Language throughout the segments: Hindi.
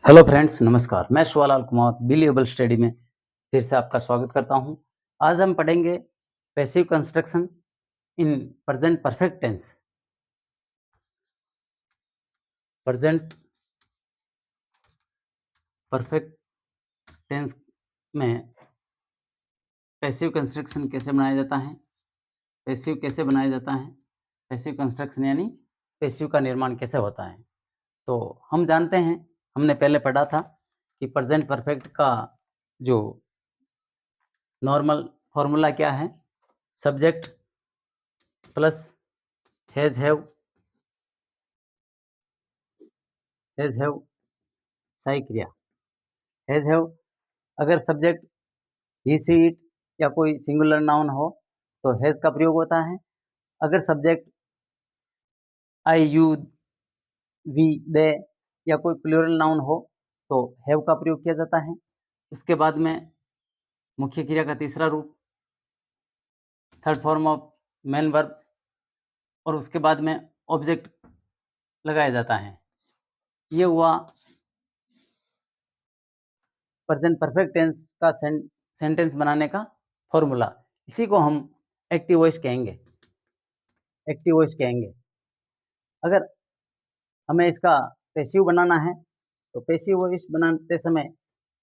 हेलो फ्रेंड्स, नमस्कार। मैं शिवालाल कुमार बिलीवेबल स्टडी में फिर से आपका स्वागत करता हूं। आज हम पढ़ेंगे passive construction in present perfect tense. Present perfect tense में पैसिव कंस्ट्रक्शन कैसे बनाया जाता है, पैसिव कैसे बनाया जाता है, पैसिव कंस्ट्रक्शन यानी पैसिव का निर्माण कैसे होता है। तो हम जानते हैं, हमने पहले पढ़ा था कि प्रेजेंट परफेक्ट का जो नॉर्मल फॉर्मूला क्या है, सब्जेक्ट प्लस हैज़ हैव सही क्रिया। हैज़ हैव अगर सब्जेक्ट ही सी इट या कोई सिंगुलर नाउन हो तो हैज़ का प्रयोग होता है। अगर सब्जेक्ट आई यू वी दे या कोई प्लूरल नाउन हो तो हैव का प्रयोग किया जाता है। उसके बाद में मुख्य क्रिया का तीसरा रूप, third form of main verb, और उसके बाद में ऑब्जेक्ट लगाया जाता है। ये हुआ प्रेजेंट परफेक्ट टेंस का सेंटेंस बनाने का फॉर्मूला। इसी को हम एक्टिव वॉइस कहेंगे। एक्टिव वॉइस कहेंगे। अगर हमें इसका पैसिव बनाना है तो पैसिव वॉइस बनाते समय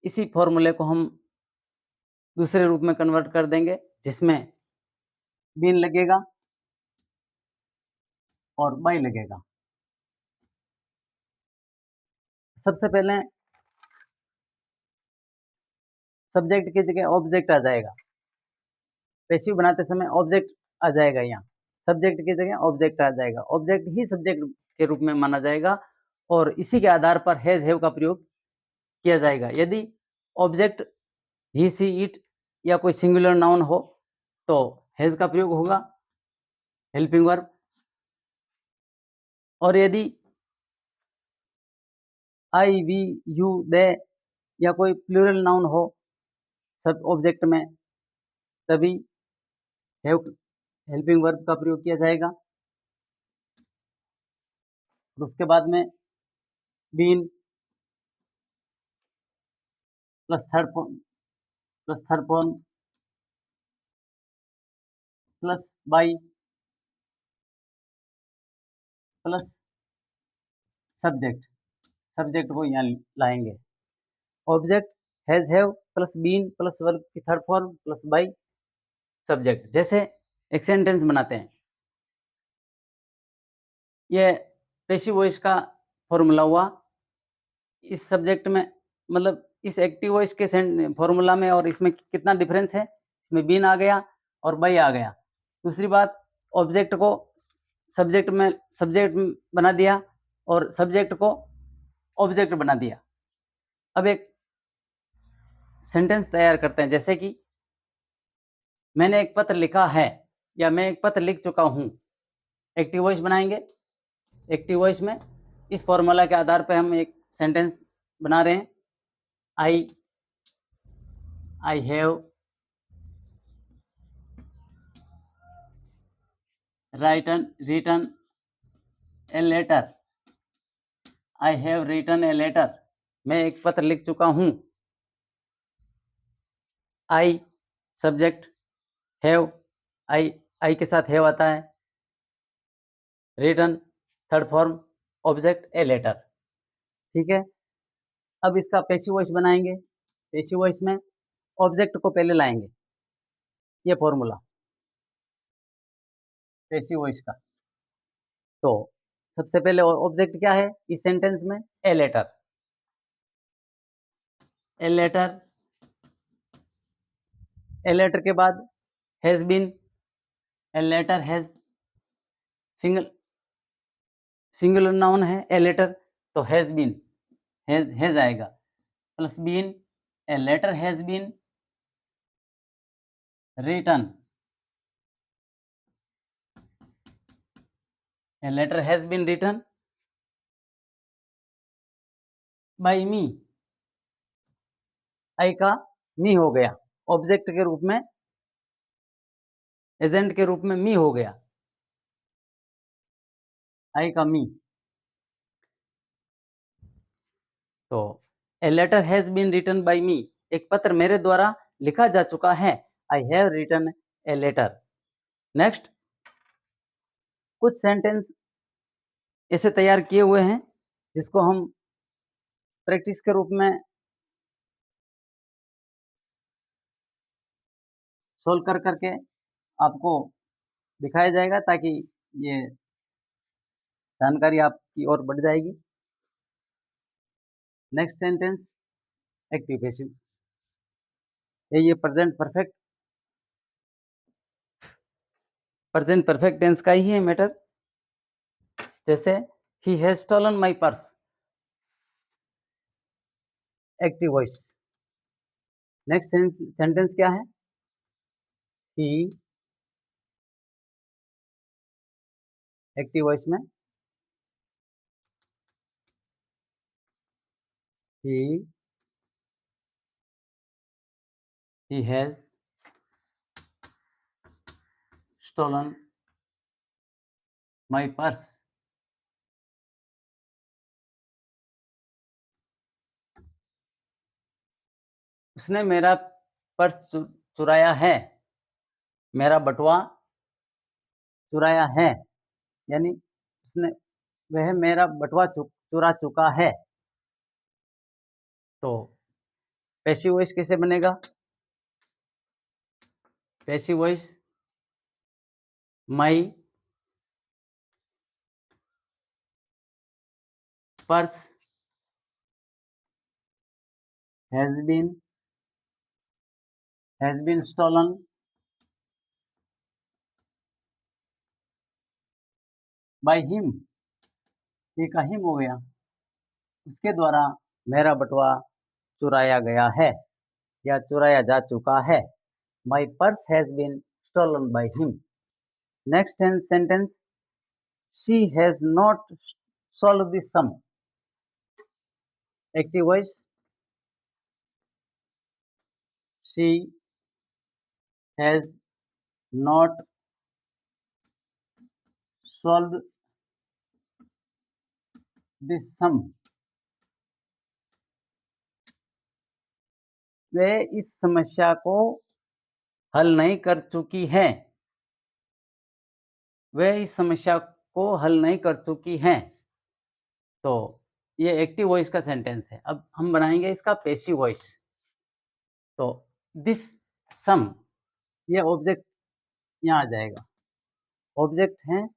इसी फॉर्मूले को हम दूसरे रूप में कन्वर्ट कर देंगे, जिसमें बीन लगेगा और बाय लगेगा। सबसे पहले सब्जेक्ट की जगह ऑब्जेक्ट आ जाएगा। पैसिव बनाते समय ऑब्जेक्ट आ जाएगा, यहाँ सब्जेक्ट की जगह ऑब्जेक्ट आ जाएगा। ऑब्जेक्ट ही सब्जेक्ट के रूप में माना जाएगा और इसी के आधार पर हैज हैव का प्रयोग किया जाएगा। यदि ऑब्जेक्ट ही सी इट या कोई सिंगुलर नाउन हो तो हैज का प्रयोग होगा, हेल्पिंग वर्ब। और यदि आई वी यू दे या कोई प्लूरल नाउन हो सब ऑब्जेक्ट में, तभी हैव हेल्पिंग वर्ब का प्रयोग किया जाएगा। और उसके बाद में been plus third form plus by plus subject को यहाँ लाएंगे। Object has have plus been plus verb की third form plus by subject. जैसे एक सेंटेंस बनाते हैं, ये पैसिव वॉइस का फॉर्मूला हुआ। इस सब्जेक्ट में मतलब इस एक्टिव वॉइस के फॉर्मूला में और इसमें कितना डिफरेंस है, इसमें बीन आ गया और बाई आ गया। दूसरी बात, ऑब्जेक्ट को सब्जेक्ट बना दिया और सब्जेक्ट को ऑब्जेक्ट बना दिया। अब एक सेंटेंस तैयार करते हैं, जैसे कि मैंने एक पत्र लिखा है या मैं एक पत्र लिख चुका हूँ। एक्टिव वॉइस बनाएंगे। एक्टिव वॉइस में इस फॉर्मूला के आधार पर हम एक सेंटेंस बना रहे हैं। I have written a letter. I have written a letter. मैं एक पत्र लिख चुका हूँ। आई सब्जेक्ट, हैव आई के साथ हैव आता है, written third form, object a letter. ठीक है। अब इसका पैसिव वॉइस बनाएंगे। पैसिव वॉइस में ऑब्जेक्ट को पहले लाएंगे, ये फॉर्मूला पैसिव वॉइस का। तो सबसे पहले ऑब्जेक्ट क्या है इस सेंटेंस में, a letter. A letter, a letter के बाद has been, a letter has singular noun है ए लेटर, तो हैज बीन, हैज आएगा plus been, a letter has been written, a letter has been written by me. I का मी हो गया, ऑब्जेक्ट के रूप में, एजेंट के रूप में मी हो गया, आई का मी। तो a letter has been written by me, एक पत्र मेरे द्वारा लिखा जा चुका है। I have written a letter. Next, कुछ सेंटेंस ऐसे तैयार किए हुए हैं जिसको हम प्रैक्टिस के रूप में सोल्व कर करके आपको दिखाया जाएगा, ताकि ये जानकारी आपकी और बढ़ जाएगी। नेक्स्ट सेंटेंस एक्टिव पैसिव, ये प्रेजेंट परफेक्ट टेंस का ही है मैटर। जैसे he has stolen my purse, active voice. Next sentence क्या है? ही, एक्टिव वॉइस में he has stolen my purse. उसने मेरा पर्स चुराया है। मेरा बटुआ चुराया है, यानी उसने वह मेरा बटुआ चुरा चुका है। तो पैसिव वॉइस कैसे बनेगा? Passive voice, my purse has been stolen by him, ये का हिम हो गया, उसके द्वारा मेरा बटुआ चुराया गया है या चुराया जा चुका है। My purse has been stolen by him. Next sentence, she has not solve this sum, active voice, she has not solve this sum, वे इस समस्या को हल नहीं कर चुकी है। वे इस समस्या को हल नहीं कर चुकी हैं। तो ये एक्टिव वॉइस का सेंटेंस है। अब हम बनाएंगे इसका पैसिव वॉइस। तो दिस सम, ये ऑब्जेक्ट यहाँ आ जाएगा। ऑब्जेक्ट है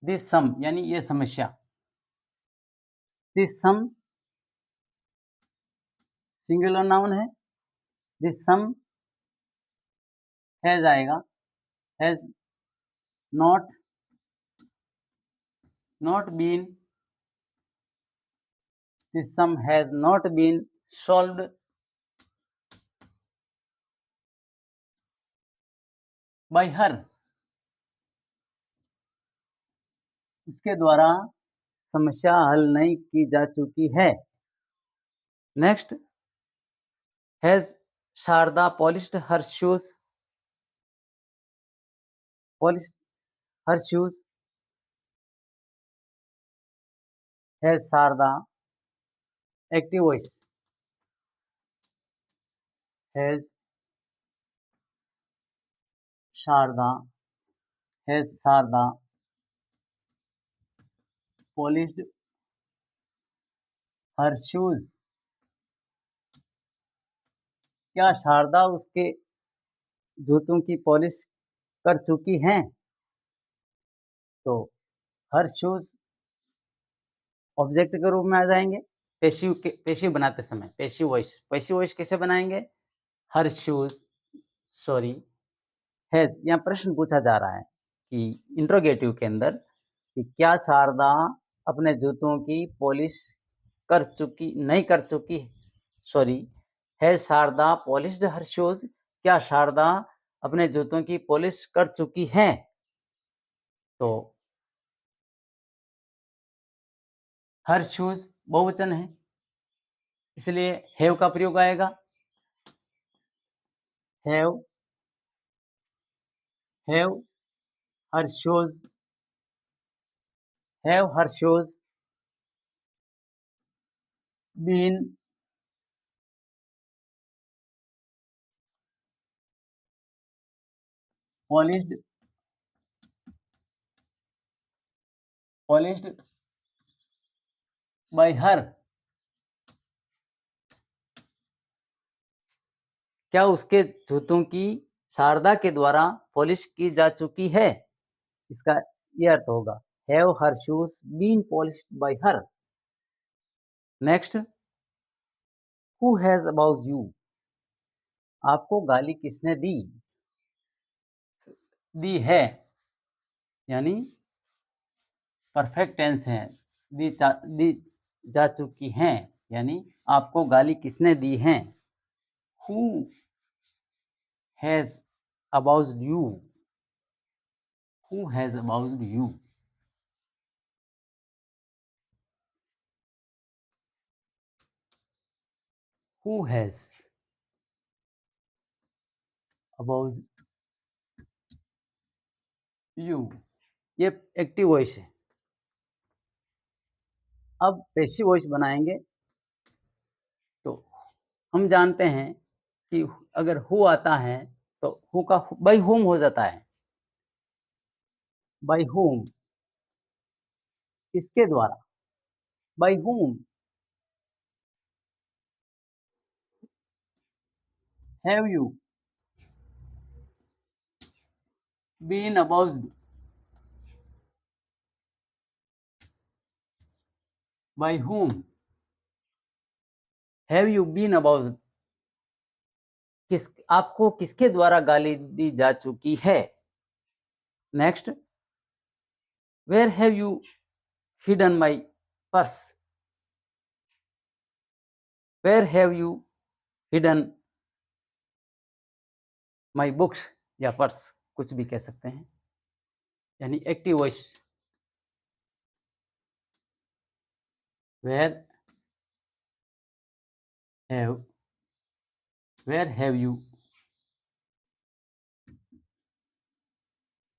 दिस सम, यानी ये समस्या। दिस सम सिंगुलर नाउन है। दिस सम हैज आएगा, has not been, this sum has not been solved by her, उसके द्वारा समस्या हल नहीं की जा चुकी है। Next, has Sharda polished her shoes, polished her shoes, has Sharda, active voice, has Sharda, has Sharda polished her shoes, क्या शारदा उसके जूतों की पॉलिश कर चुकी हैं? तो हर शूज ऑब्जेक्ट के रूप में आ जाएंगे पैसिव बनाते समय। पैसिव वॉइस कैसे बनाएंगे? हर शूज, सॉरी, हैज, यहाँ प्रश्न पूछा जा रहा है कि इंट्रोगेटिव के अंदर कि क्या शारदा अपने जूतों की पॉलिश नहीं कर चुकी, sorry, has Sharda polished her shoes, क्या शारदा अपने जूतों की पॉलिश कर चुकी हैं? तो हर शूज बहुवचन है, इसलिए हैव का प्रयोग आएगा। Have her shoes, have her shoes been polished polished by her. क्या उसके जूतों की शारदा के द्वारा पॉलिश की जा चुकी है? इसका ये अर्थ होगा, have her shoes been polished by her. Next, who has about you? आपको गाली किसने दी? दी है यानी परफेक्ट टेंस है। दी जा चुकी हैं यानी आपको गाली किसने दी हैं। Who has about you? Who has about you? Who has about you? ये एक्टिव वॉइस है। अब पैसिव वॉइस बनाएंगे तो हम जानते हैं कि अगर हु आता है तो हु का बाय whom हो जाता है। बाय whom, किसके द्वारा? By whom have you been abused? By whom have you been abused? किस आपको किसके द्वारा गाली दी जा चुकी है? Next, where have you hidden my purse? Where have you hidden my books या पर्स, कुछ भी कह सकते हैं। यानी active voice, where have where have you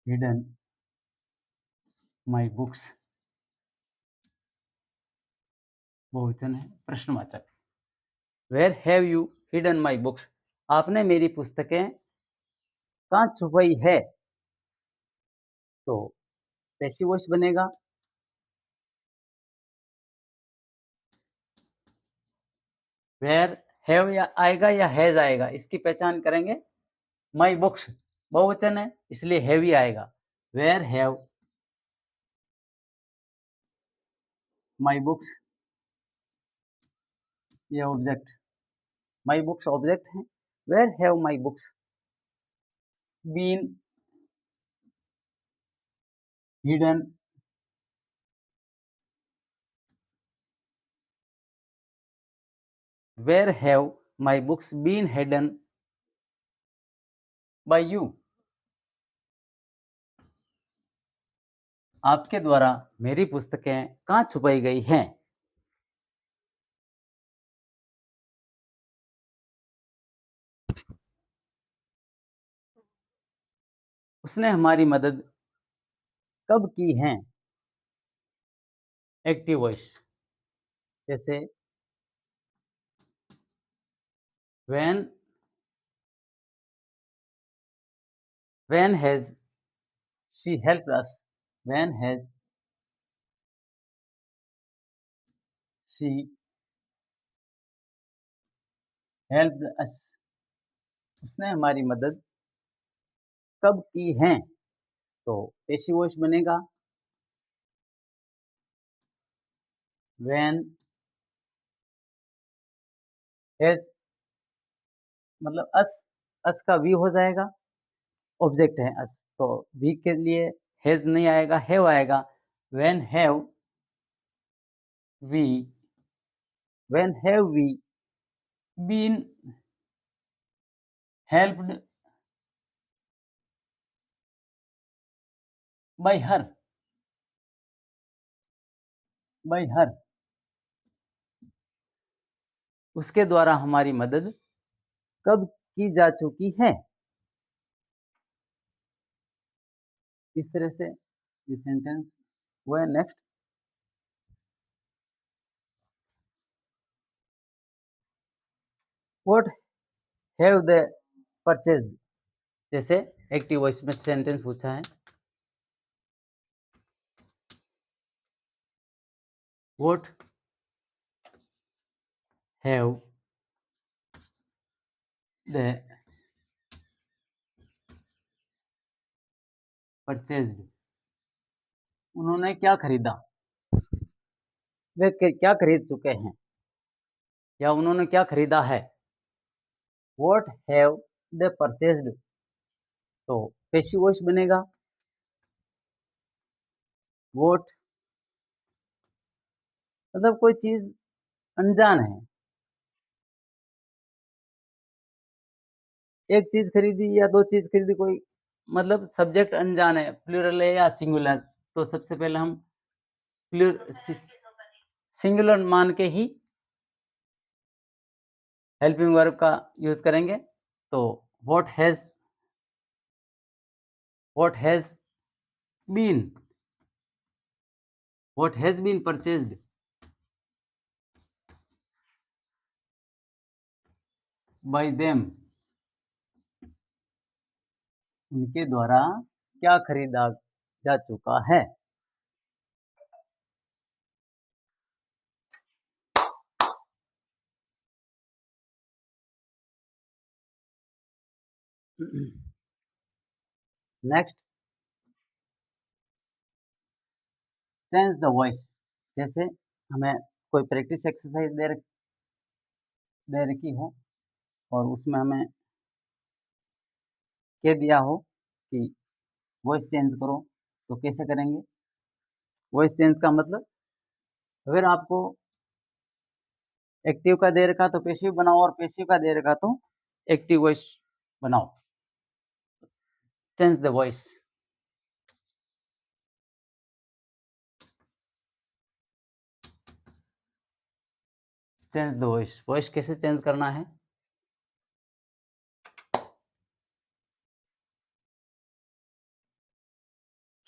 hidden my books? बहुवचन है, प्रश्नवाचक। Where have you hidden my books? आपने मेरी पुस्तकें कहाँ छुपाई है? तो पैसिव वॉइस बनेगा, वेयर हैव या आएगा या हैज आएगा, इसकी पहचान करेंगे। माय बुक्स बहुवचन है इसलिए हैव ही आएगा। वेयर हैव माय बुक्स, ये ऑब्जेक्ट, माय बुक्स ऑब्जेक्ट है। Where have my books been hidden? Where have my books been hidden by you? आपके द्वारा मेरी पुस्तकें कहाँ छुपाई गई हैं? उसने हमारी मदद कब की है? एक्टिव वॉइस, जैसे when when has she helped us? When has she helped अस? उसने हमारी मदद कब की है? तो पैसिव वॉइस बनेगा, व्हेन हैज मतलब अस का वी हो जाएगा, ऑब्जेक्ट है अस, तो वी के लिए हैज नहीं आएगा, हैव आएगा। When have we when have we been helped by her? By her, उसके द्वारा हमारी मदद कब की जा चुकी है? इस तरह से ये सेंटेंस हुआ। Next, what have they purchased? जैसे एक्टिव वॉइस में सेंटेंस पूछा है। व्हाट हैव दे परचेज्ड, उन्होंने क्या खरीदा, वे क्या खरीद चुके हैं या उन्होंने क्या खरीदा है। व्हाट हैव दे परचेज्ड, तो पैसिव वॉइस बनेगा व्हाट, मतलब कोई चीज अनजान है, एक चीज खरीदी या दो चीज खरीदी, कोई मतलब सब्जेक्ट अनजान है, प्लूरल है या सिंगुलर, तो सबसे पहले हम सिंगुलर मान के ही हेल्पिंग वर्ब का यूज करेंगे। तो what has been purchased by them, उनके द्वारा क्या खरीदा जा चुका है। Next, change the voice. जैसे हमें कोई प्रैक्टिस एक्सरसाइज दे रखी हो और उसमें हमें कह दिया हो कि वॉइस चेंज करो, तो कैसे करेंगे। वॉइस चेंज का मतलब, अगर आपको एक्टिव का दे रखा तो पैसिव बनाओ और पैसिव का दे रखा तो एक्टिव वॉइस बनाओ। Change the voice, change the voice, voice कैसे चेंज करना है।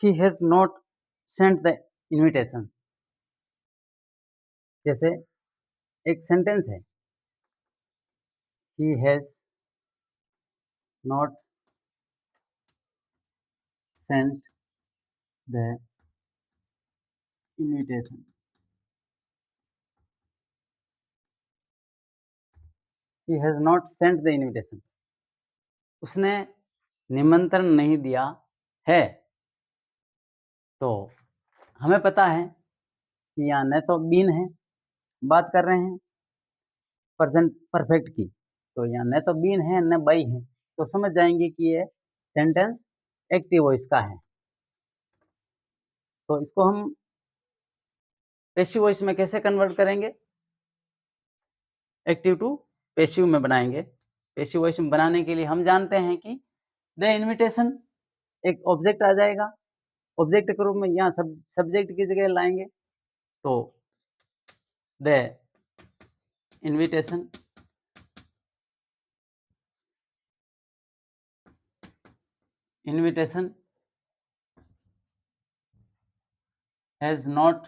He has not sent the invitations, जैसे एक सेंटेंस है, he has not sent the invitation, he has not sent the invitation, उसने निमंत्रण नहीं दिया है। तो हमें पता है कि यहाँ न तो बीन है, बात कर रहे हैं प्रेजेंट परफेक्ट की, तो यहाँ न तो बीन है न बाई है, तो समझ जाएंगे कि ये सेंटेंस एक्टिव वॉइस का है। तो इसको हम पैसिव वॉइस में कैसे कन्वर्ट करेंगे, एक्टिव टू पैसिव में बनाएंगे। पैसिव वॉइस में बनाने के लिए हम जानते हैं कि द इनविटेशन एक ऑब्जेक्ट आ जाएगा, ऑब्जेक्ट के रूप में यहाँ सब्जेक्ट की जगह लाएंगे, तो the invitation has not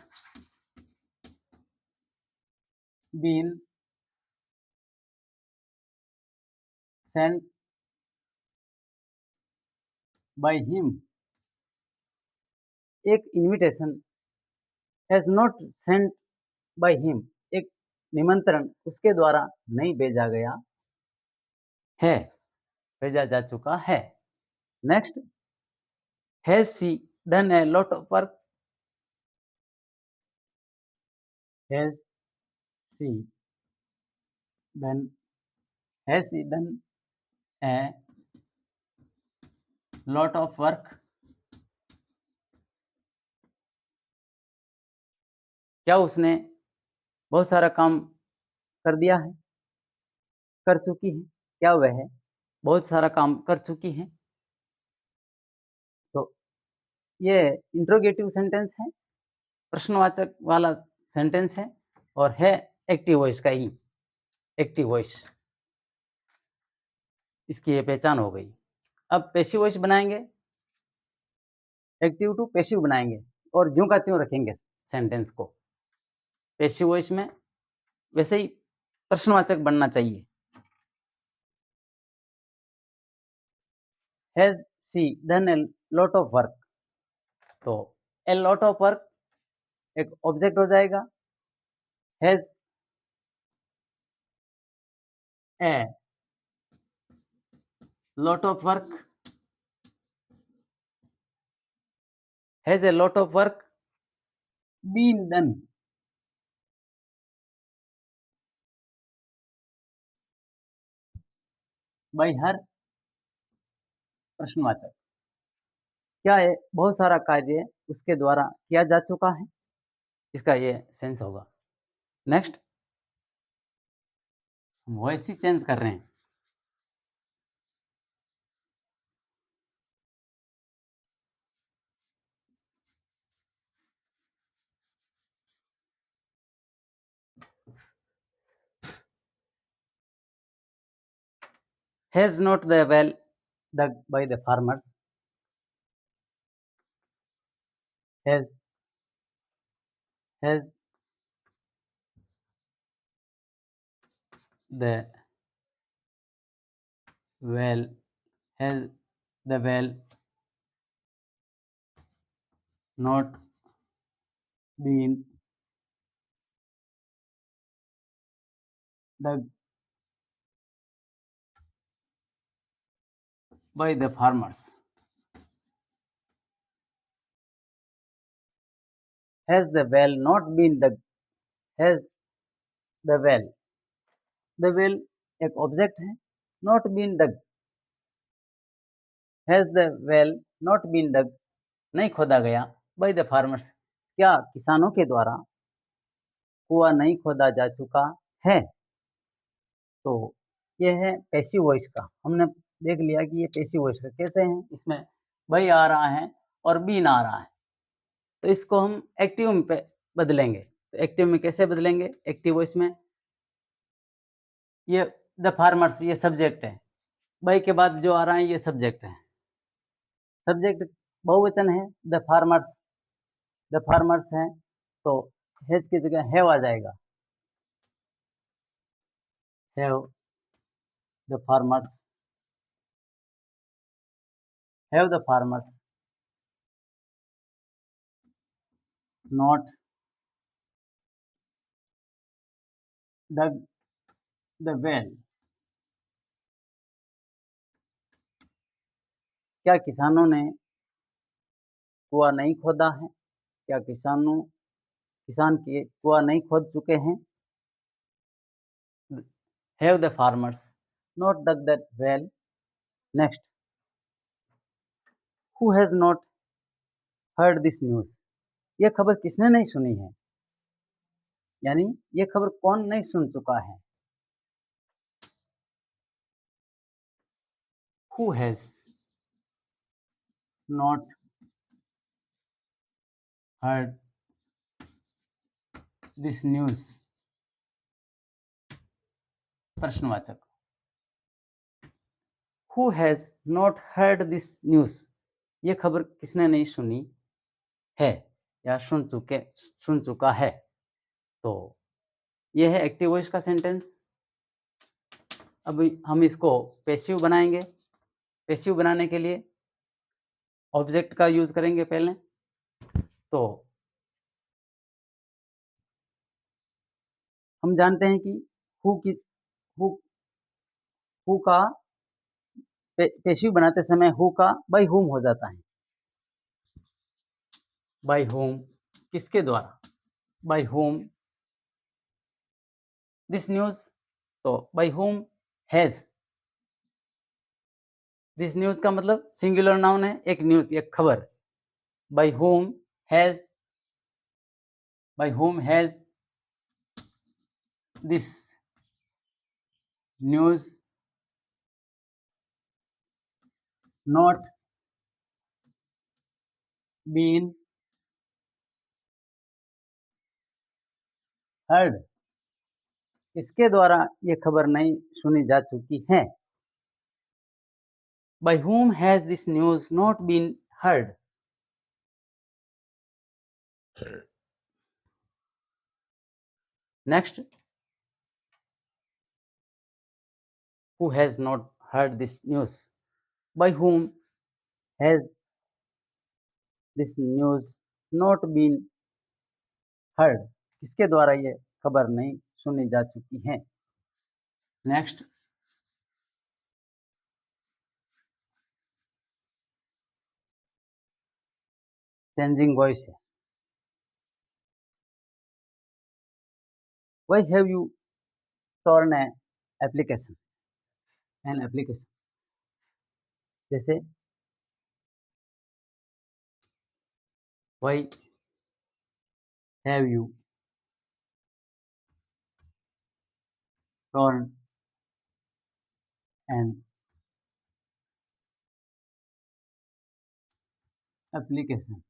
been sent by him, एक invitation has not sent by him, एक निमंत्रण उसके द्वारा नहीं भेजा गया है, भेजा जा चुका है। Next, has she done a lot of work, has she done a lot of work, क्या उसने बहुत सारा काम कर दिया है, कर चुकी है, क्या वह बहुत सारा काम कर चुकी है। तो ये इंट्रोगेटिव सेंटेंस है, प्रश्नवाचक वाला सेंटेंस है और है एक्टिव वॉइस का ही, एक्टिव वॉइस, इसकी ये पहचान हो गई। अब पैसिव वॉइस बनाएंगे, एक्टिव टू पैसिव बनाएंगे और ज्यों का त्यों रखेंगे सेंटेंस को। पैसिव वॉइस में वैसे ही प्रश्नवाचक बनना चाहिए। Has she done a lot of work. तो ए लॉट ऑफ वर्क एक ऑब्जेक्ट हो जाएगा। Has a lot of work, has a lot of work been done by her, प्रश्नवाचक। क्या है बहुत सारा कार्य उसके द्वारा किया जा चुका है, इसका ये सेंस होगा। नेक्स्ट, वॉइस ही चेंज कर रहे हैं। Has not the well dug by the farmers, has has the well has the well not been dug by the farmers, has the well not been dug, has the well एक ऑब्जेक्ट है, not been dug, has the well not been dug नहीं खोदा गया by the farmers, क्या किसानों के द्वारा कुआं नहीं खोदा जा चुका है। तो ये है पैसिव वॉइस का। हमने देख लिया कि ये पैसिव वॉइस का कैसे है, इसमें by आ रहा है और been आ रहा है। तो इसको हम एक्टिव में पे बदलेंगे। तो एक्टिव में कैसे बदलेंगे? एक्टिव वॉइस में ये द फार्मर्स ये सब्जेक्ट है, बाई के बाद जो आ रहा है ये सब्जेक्ट है। सब्जेक्ट बहुवचन है, द फार्मर्स हैं, तो हैज की जगह हैव आ जाएगा। Have the farmers, have the farmers not dug the well, क्या किसानों ने कुआं नहीं खोदा है? क्या किसान के कुआं नहीं खोद चुके हैं? Have the farmers not dug that well? Next, who has not heard this news? ये खबर किसने नहीं सुनी है? यानी ये खबर कौन नहीं सुन चुका है? Who has not heard this news? प्रश्नवाचक। Who has not heard this news? ये खबर किसने नहीं सुनी है या सुन चुका है? तो ये है एक्टिव वॉइस का सेंटेंस। अभी हम इसको पैसिव बनाएंगे। पैसिव बनाने के लिए ऑब्जेक्ट का यूज करेंगे पहले। तो हम जानते हैं कि हु की हु हु का पैसिव बनाते समय हु का बाय हुम हो जाता है। बाय हुम किसके द्वारा? बाय हुम दिस न्यूज, तो bye whom has, this news का मतलब सिंगुलर नाउन है, एक न्यूज एक खबर। By whom has, by whom has this news not been heard, इसके द्वारा ये खबर नहीं सुनी जा चुकी है। By whom has this news not been heard? Next, who has not heard this news? By whom has this news not been heard, किसके द्वारा ये खबर नहीं सुनी जा चुकी है। नेक्स्ट, चेंजिंग वॉइस है। Why have you torn a application, an application, जैसे why have you torn an application,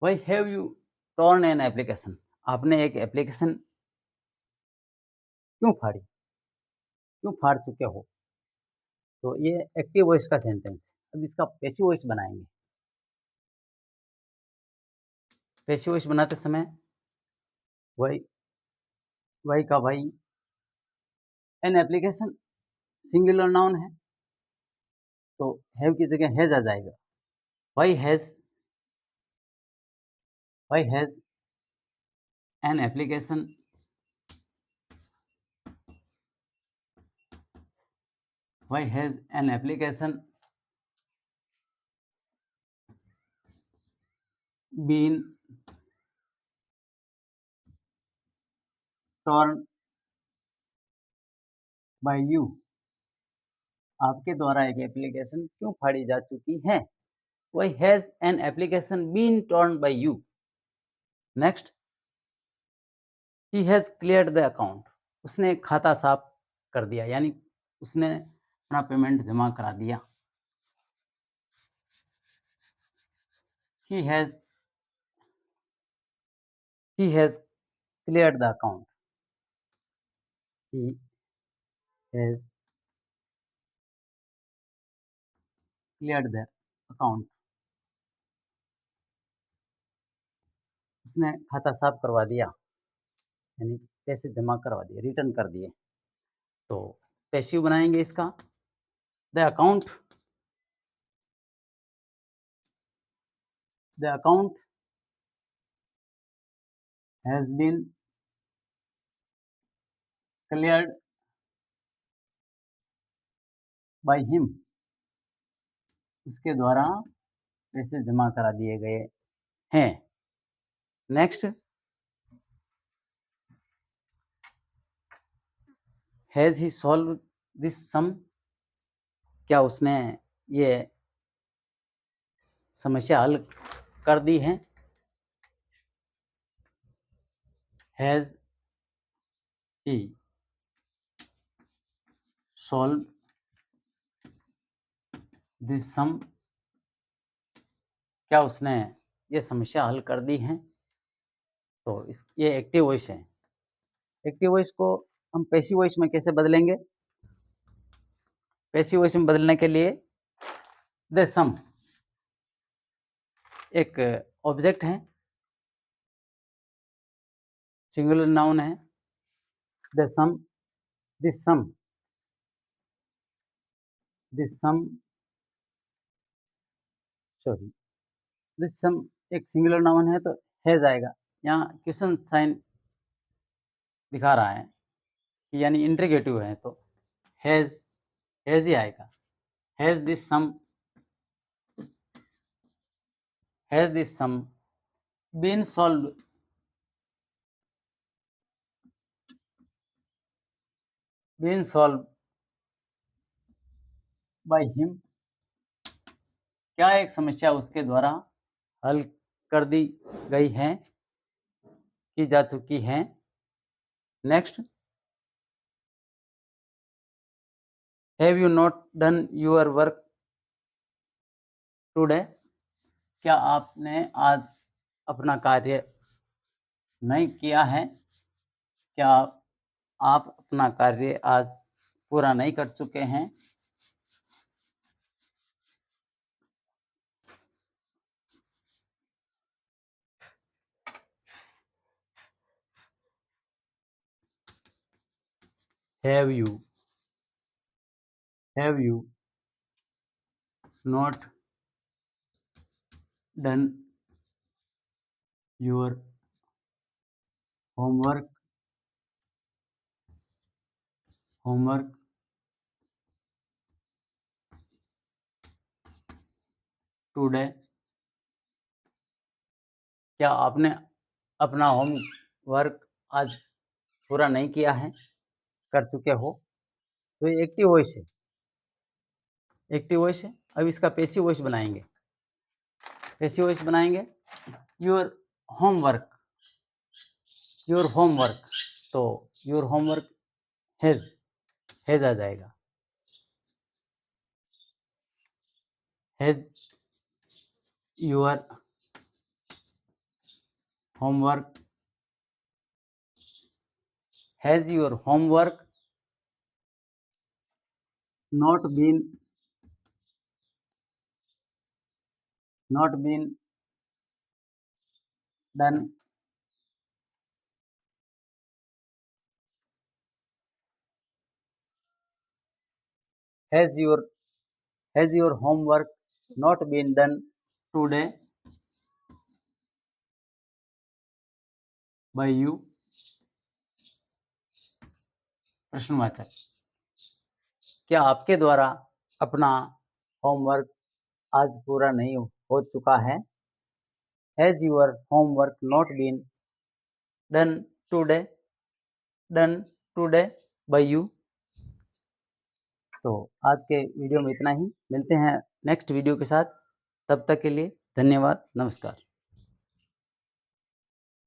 why have you torn an application, आपने एक एप्लीकेशन क्यों फाड़ी, क्यों फाड़ चुके हो। तो ये एक्टिव वॉइस का सेंटेंस है। अब इसका पैसिव वॉइस बनाएंगे। पैसिव वॉइस बनाते समय वाई, वाई का भाई, एन एप्लीकेशन सिंगुलर नाउन है तो हैव की जगह हैज आ जाएगा। Why has, why has an application, why has an application been torn by you, आपके द्वारा एक एप्लीकेशन क्यों फाड़ी जा चुकी है। Why has an application been torn by you. Next, he has cleared the account, उसने खाता साफ कर दिया, यानी उसने अपना पेमेंट जमा करा दिया। He has, he has cleared the account, he has cleared the account, उसने खाता साफ करवा दिया, यानी पैसे जमा करवा दिए, रिटर्न कर दिए। तो पैसिव बनाएंगे इसका, the account, the account has been cleared by him, उसके द्वारा पैसे जमा करा दिए गए हैं। Next, has he solve this sum, क्या उसने ये समस्या हल कर दी है। Has he solve this sum, क्या उसने ये समस्या हल कर दी है। तो इस ये एक्टिव वॉइस है। एक्टिव वॉइस को हम पैसिव वॉइस में कैसे बदलेंगे। पैसिव वॉइस में बदलने के लिए द सम एक ऑब्जेक्ट है, सिंगुलर नाउन है। The sum, this sum, this sum, sorry, this sum एक सिंगुलर नाउन है तो हैज आएगा। यहाँ क्वेश्चन साइन दिखा रहा है कि यानी इंट्रीगेटिव है तो हैज, हैज ही आएगा। Has this sum, has this sum been solve, been solve by him, क्या एक समस्या उसके द्वारा हल कर दी गई है, की जा चुकी है। Next, have you not done your work today, क्या आपने आज अपना कार्य नहीं किया है, क्या आप अपना कार्य आज पूरा नहीं कर चुके हैं। Have you have you not done your homework today? क्या आपने अपना होमवर्क आज पूरा नहीं किया है? कर चुके हो? तो ये एक्टिव वॉइस है। एक्टिव वॉइस है। अब इसका पैसिव वॉइस बनाएँगे। पैसिव वॉइस बनाएँगे, योर होमवर्क तो योर होमवर्क हैज़ आ जाएगा। Has your homework not been done has your homework not been done today by you? प्रश्नवाचक। क्या आपके द्वारा अपना होमवर्क आज पूरा नहीं हो चुका है? Has your homework not been done today by you? तो आज के वीडियो में इतना ही। मिलते हैं नेक्स्ट वीडियो के साथ। तब तक के लिए धन्यवाद। नमस्कार।